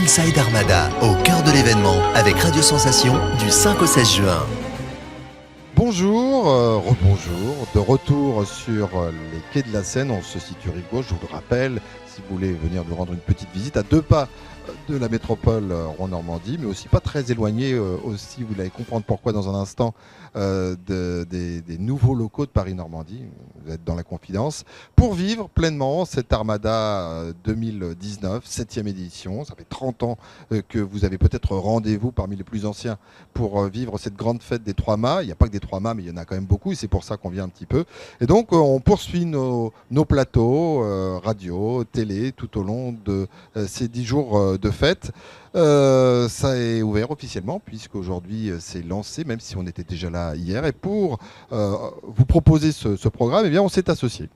Inside Armada, au cœur de l'événement, avec Radio Sensation, du 5 au 16 juin. Bonjour, rebonjour, de retour sur les quais de la Seine, on se situe rive gauche, je vous le rappelle, si vous voulez venir nous rendre une petite visite à 2 pas de la métropole Rouen-Normandie, mais aussi pas très éloigné, aussi vous allez comprendre pourquoi dans un instant, des nouveaux locaux de Paris-Normandie, vous êtes dans la confidence, pour vivre pleinement cette Armada 2019, 7e édition. Ça fait 30 ans que vous avez peut-être rendez-vous parmi les plus anciens pour vivre cette grande fête des 3 mâts. Il n'y a pas que des 3 mâts, mais il y en a quand même beaucoup et c'est pour ça qu'on vient un petit peu. Et donc on poursuit nos plateaux, radio, télé, tout au long de ces 10 jours de fête. Ça est ouvert officiellement puisqu'aujourd'hui c'est lancé, même si on était déjà là hier. Et pour vous proposer ce programme, eh bien, on s'est associé.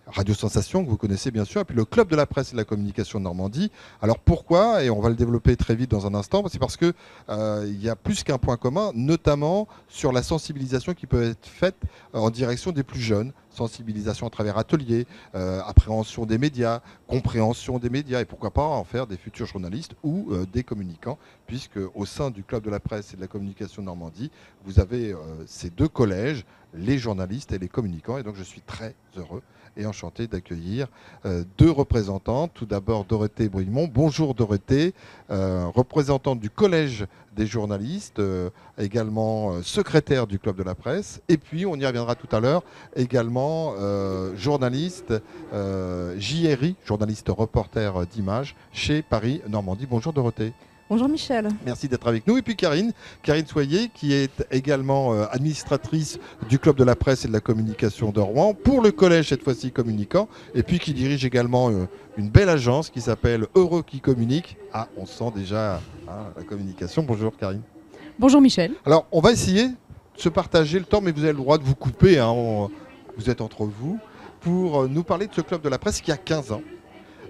Radio Sensation, que vous connaissez bien sûr, et puis le Club de la Presse et de la Communication de Normandie. Alors pourquoi, et on va le développer très vite dans un instant, c'est parce qu'il y a plus qu'un point commun, notamment sur la sensibilisation qui peut être faite en direction des plus jeunes. Sensibilisation à travers ateliers, appréhension des médias, compréhension des médias, et pourquoi pas en faire des futurs journalistes ou des communicants, puisque au sein du Club de la Presse et de la Communication de Normandie, vous avez ces 2 collèges, les journalistes et les communicants, et donc je suis très heureux et enchanté d'accueillir 2 représentantes. Tout d'abord Dorothée Bruyemont. Bonjour Dorothée, représentante du Collège des journalistes, également secrétaire du Club de la Presse. Et puis, on y reviendra tout à l'heure, également journaliste JRI, journaliste reporter d'images chez Paris Normandie. Bonjour Dorothée. Bonjour Michel. Merci d'être avec nous. Et puis Karine Soyer, qui est également administratrice du Club de la Presse et de la Communication de Rouen, pour le collège cette fois-ci communicant, et puis qui dirige également une belle agence qui s'appelle Heureux qui communique. Ah, on sent déjà la communication. Bonjour Karine. Bonjour Michel. Alors, on va essayer de se partager le temps, mais vous avez le droit de vous couper, vous êtes entre vous, pour nous parler de ce Club de la Presse qui a 15 ans.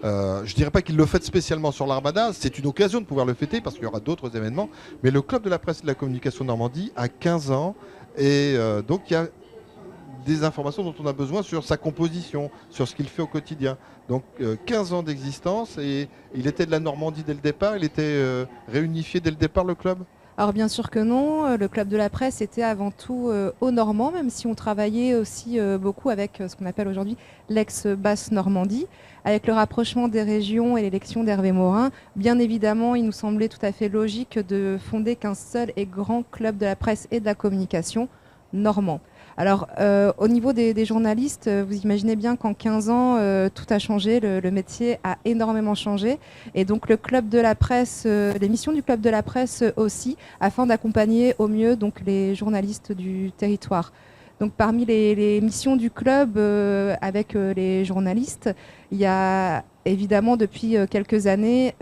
Je ne dirais pas qu'il le fête spécialement sur l'Armada, c'est une occasion de pouvoir le fêter parce qu'il y aura d'autres événements, mais le Club de la Presse et de la Communication de Normandie a 15 ans et donc il y a des informations dont on a besoin sur sa composition, sur ce qu'il fait au quotidien. Donc 15 ans d'existence, et il était de la Normandie dès le départ, il était réunifié dès le départ le club ? Alors bien sûr que non, le Club de la Presse était avant tout au Normand, même si on travaillait aussi beaucoup avec ce qu'on appelle aujourd'hui l'ex-Basse Normandie. Avec le rapprochement des régions et l'élection d'Hervé Morin, bien évidemment, il nous semblait tout à fait logique de fonder qu'un seul et grand club de la presse et de la communication normand. Alors, au niveau des journalistes, vous imaginez bien qu'en 15 ans, tout a changé, le métier a énormément changé. Et donc, le Club de la Presse, les missions du Club de la Presse aussi, afin d'accompagner au mieux donc, les journalistes du territoire. Donc, parmi les missions du club avec les journalistes, il y a évidemment depuis quelques années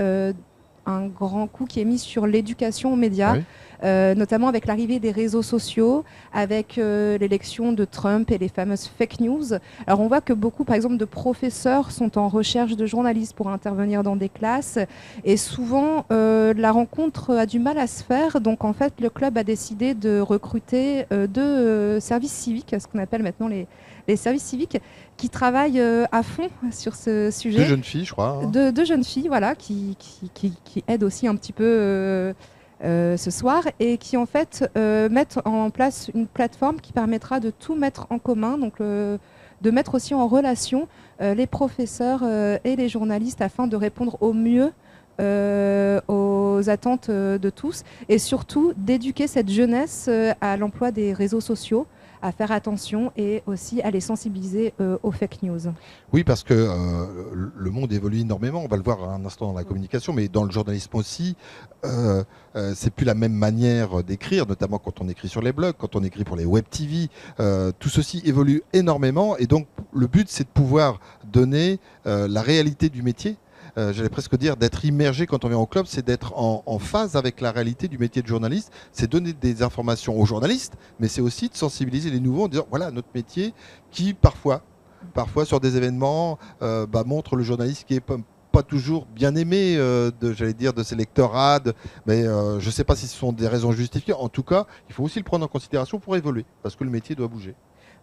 un grand coup qui est mis sur l'éducation aux médias. Oui. Notamment avec l'arrivée des réseaux sociaux, avec l'élection de Trump et les fameuses fake news. Alors on voit que beaucoup, par exemple, de professeurs sont en recherche de journalistes pour intervenir dans des classes, et souvent la rencontre a du mal à se faire. Donc en fait, le club a décidé de recruter 2 services civiques, ce qu'on appelle maintenant les services civiques, qui travaillent à fond sur ce sujet. 2 jeunes filles, je crois. 2 jeunes filles, voilà, qui aident aussi un petit peu ce soir, et qui en fait mettent en place une plateforme qui permettra de tout mettre en commun, donc de mettre aussi en relation les professeurs et les journalistes afin de répondre au mieux aux attentes de tous, et surtout d'éduquer cette jeunesse à l'emploi des réseaux sociaux, à faire attention et aussi à les sensibiliser aux fake news. Oui, parce que le monde évolue énormément, on va le voir un instant dans la communication, mais dans le journalisme aussi, c'est plus la même manière d'écrire, notamment quand on écrit sur les blogs, quand on écrit pour les web TV, tout ceci évolue énormément, et donc le but c'est de pouvoir donner la réalité du métier. J'allais presque dire d'être immergé quand on vient au club, c'est d'être en phase avec la réalité du métier de journaliste, c'est donner des informations aux journalistes, mais c'est aussi de sensibiliser les nouveaux en disant voilà notre métier qui parfois sur des événements montre le journaliste qui est pas toujours bien aimé de ses lectorats, mais je ne sais pas si ce sont des raisons justifiées. En tout cas, il faut aussi le prendre en considération pour évoluer, parce que le métier doit bouger.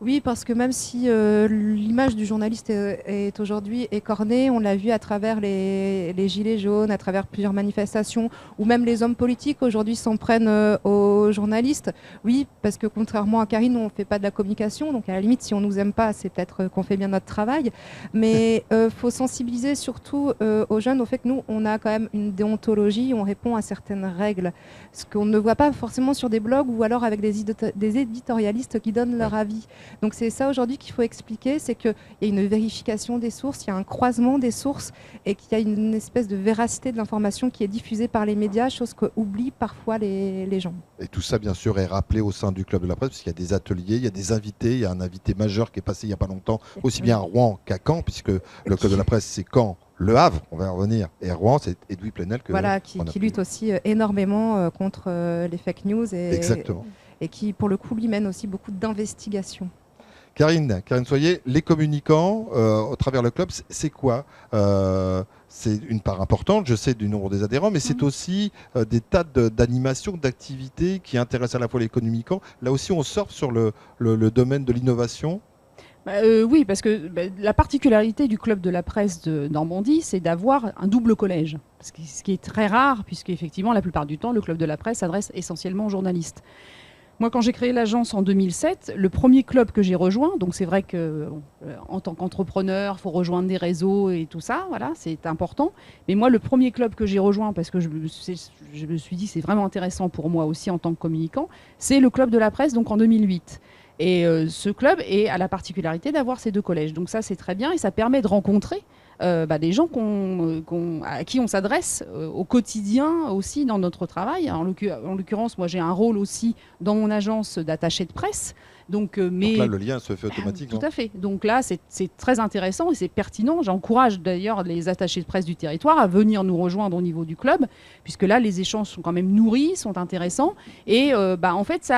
Oui, parce que même si l'image du journaliste est aujourd'hui écornée, on l'a vu à travers les gilets jaunes, à travers plusieurs manifestations, ou même les hommes politiques aujourd'hui s'en prennent aux journalistes. Oui, parce que contrairement à Karine, on ne fait pas de la communication, donc à la limite, si on ne nous aime pas, c'est peut-être qu'on fait bien notre travail. Mais faut sensibiliser surtout aux jeunes au fait que nous, on a quand même une déontologie, on répond à certaines règles, ce qu'on ne voit pas forcément sur des blogs ou alors avec des éditorialistes qui donnent leur avis. Donc c'est ça aujourd'hui qu'il faut expliquer, c'est qu'il y a une vérification des sources, il y a un croisement des sources et qu'il y a une espèce de véracité de l'information qui est diffusée par les médias, chose qu'oublient parfois les gens. Et tout ça, bien sûr, est rappelé au sein du Club de la Presse, puisqu'il y a des ateliers, il y a des invités, il y a un invité majeur qui est passé il n'y a pas longtemps, aussi bien à Rouen qu'à Caen, puisque le Club de la Presse, c'est Caen, Le Havre, on va y revenir, et à Rouen, c'est Edoui Plenel qui lutte aussi énormément contre les fake news et qui, pour le coup, lui mène aussi beaucoup d'investigations. Karine Soyer, les communicants au travers le club, c'est quoi c'est une part importante, je sais, du nombre des adhérents, mais c'est aussi des tas d'animations, d'activités qui intéressent à la fois les communicants. Là aussi, on surfe sur le domaine de l'innovation. Oui, parce que la particularité du Club de la Presse de Normandie, c'est d'avoir un double collège. Ce qui est très rare, puisque effectivement, la plupart du temps, le Club de la Presse s'adresse essentiellement aux journalistes. Moi, quand j'ai créé l'agence en 2007, le premier club que j'ai rejoint, donc c'est vrai que en tant qu'entrepreneur, il faut rejoindre des réseaux et tout ça, voilà, c'est important. Mais moi, le premier club que j'ai rejoint, parce que je me suis dit c'est vraiment intéressant pour moi aussi en tant que communicant, c'est le Club de la Presse, donc en 2008. Et ce club a la particularité d'avoir ces deux collèges. Donc ça, c'est très bien et ça permet de rencontrer des gens à qui on s'adresse au quotidien aussi dans notre travail. En l'occurrence, moi j'ai un rôle aussi dans mon agence d'attaché de presse. Donc là, le lien se fait automatiquement. Tout à fait. Donc là, c'est très intéressant et c'est pertinent. J'encourage d'ailleurs les attachés de presse du territoire à venir nous rejoindre au niveau du club, puisque là, les échanges sont quand même nourris, sont intéressants. Et en fait,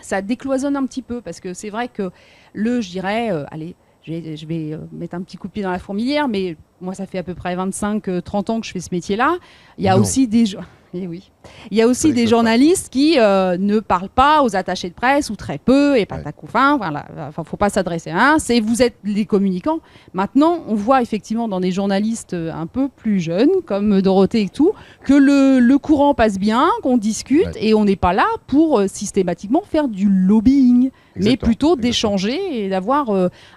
ça décloisonne un petit peu, parce que c'est vrai que je dirais, allez, je vais mettre un petit coup de pied dans la fourmilière, mais moi, ça fait à peu près 25-30 ans que je fais ce métier-là. Il y a aussi des gens... Eh oui. Il y a aussi des journalistes qui ne parlent pas aux attachés de presse ou très peu et patacouffin. Voilà, faut pas s'adresser à un. Vous êtes les communicants. Maintenant, on voit effectivement dans des journalistes un peu plus jeunes, comme Dorothée et tout, que le courant passe bien, qu'on discute et on n'est pas là pour systématiquement faire du lobbying, mais plutôt d'échanger et d'avoir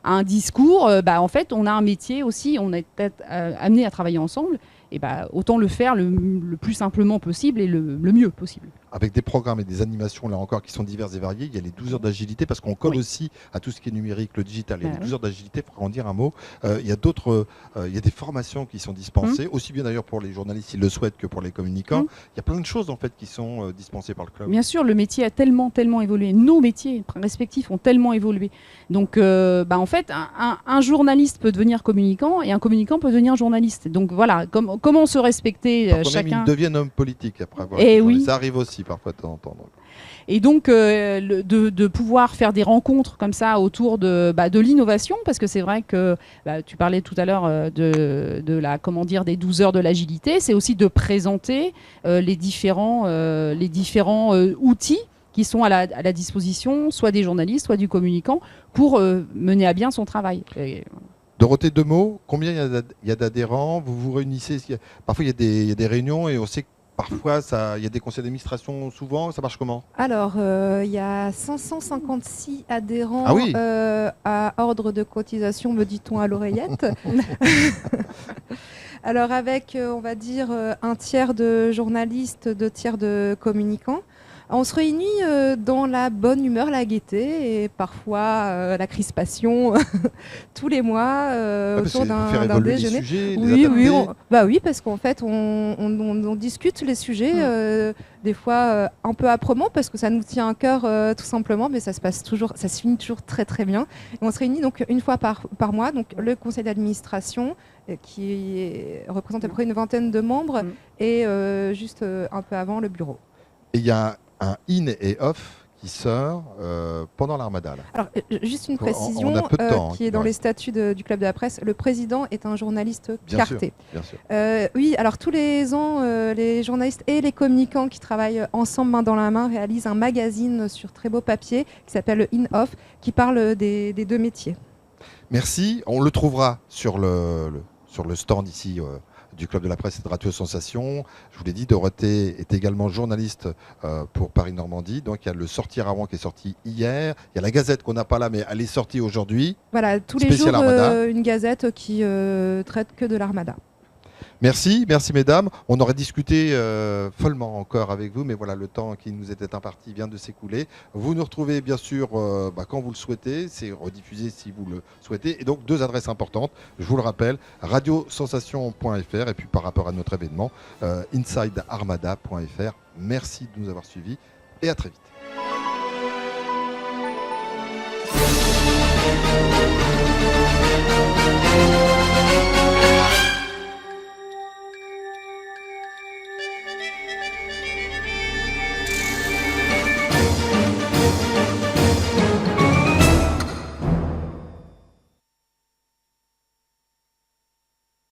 un discours. En fait, on a un métier aussi, on est peut-être amené à travailler ensemble. Et autant le faire le plus simplement possible et le mieux possible. Avec des programmes et des animations, là encore, qui sont diverses et variées. Il y a les 12 heures d'agilité, parce qu'on colle aussi à tout ce qui est numérique, le digital. Il y a les 12 heures d'agilité, il faudra en dire un mot. Il y a il y a des formations qui sont dispensées, aussi bien d'ailleurs pour les journalistes, s'ils le souhaitent, que pour les communicants. Il y a plein de choses, en fait, qui sont dispensées par le club. Bien sûr, le métier a tellement évolué. Nos métiers respectifs ont tellement évolué. Donc, en fait, un journaliste peut devenir communicant et un communicant peut devenir journaliste. Donc, voilà, comment se respecter chacun. Même ils deviennent hommes politiques après avoir. Ça arrive aussi parfois de entendre. Et donc de pouvoir faire des rencontres comme ça autour de l'innovation, parce que c'est vrai que tu parlais tout à l'heure des 12 heures de l'agilité, c'est aussi de présenter les différents outils qui sont à la disposition soit des journalistes, soit du communicant, pour mener à bien son travail. Dorothée, 2 mots, combien il y a d'adhérents? Vous vous réunissez? Parfois il y a des réunions et on sait que parfois il y a des conseils d'administration, souvent, ça marche comment? Alors, il y a 556 adhérents à ordre de cotisation, me dit-on à l'oreillette. Alors avec, on va dire, un tiers de journalistes, 2 tiers de communicants. On se réunit dans la bonne humeur, la gaieté et parfois la crispation tous les mois autour d'un déjeuner. Sujets, oui, parce qu'en fait on discute les sujets des fois un peu âprement parce que ça nous tient à cœur tout simplement, mais ça se finit toujours très très bien. Et on se réunit donc une fois par mois, donc le conseil d'administration qui représente à peu près une vingtaine de membres et juste un peu avant le bureau. Et il y a un in et off compétisseurs pendant l'Armada. Là. Alors, juste une On précision a peu de temps, qui est dans les statuts du Club de la Presse. Le président est un journaliste carté. Bien sûr. Oui, alors tous les ans, les journalistes et les communicants qui travaillent ensemble main dans la main réalisent un magazine sur très beau papier qui s'appelle le In-Off, qui parle des deux métiers. Merci. On le trouvera sur le stand ici du Club de la Presse et de Radio Sensation. Je vous l'ai dit, Dorothée est également journaliste pour Paris-Normandie. Donc il y a le Sortir avant qui est sorti hier. Il y a la Gazette qu'on n'a pas là, mais elle est sortie aujourd'hui. Voilà, tous les jours, une Gazette qui traite que de l'Armada. Merci mesdames. On aurait discuté follement encore avec vous, mais voilà, le temps qui nous était imparti vient de s'écouler. Vous nous retrouvez bien sûr quand vous le souhaitez, c'est rediffusé si vous le souhaitez. Et donc 2 adresses importantes, je vous le rappelle, radiosensation.fr et puis par rapport à notre événement, insidearmada.fr. Merci de nous avoir suivis et à très vite.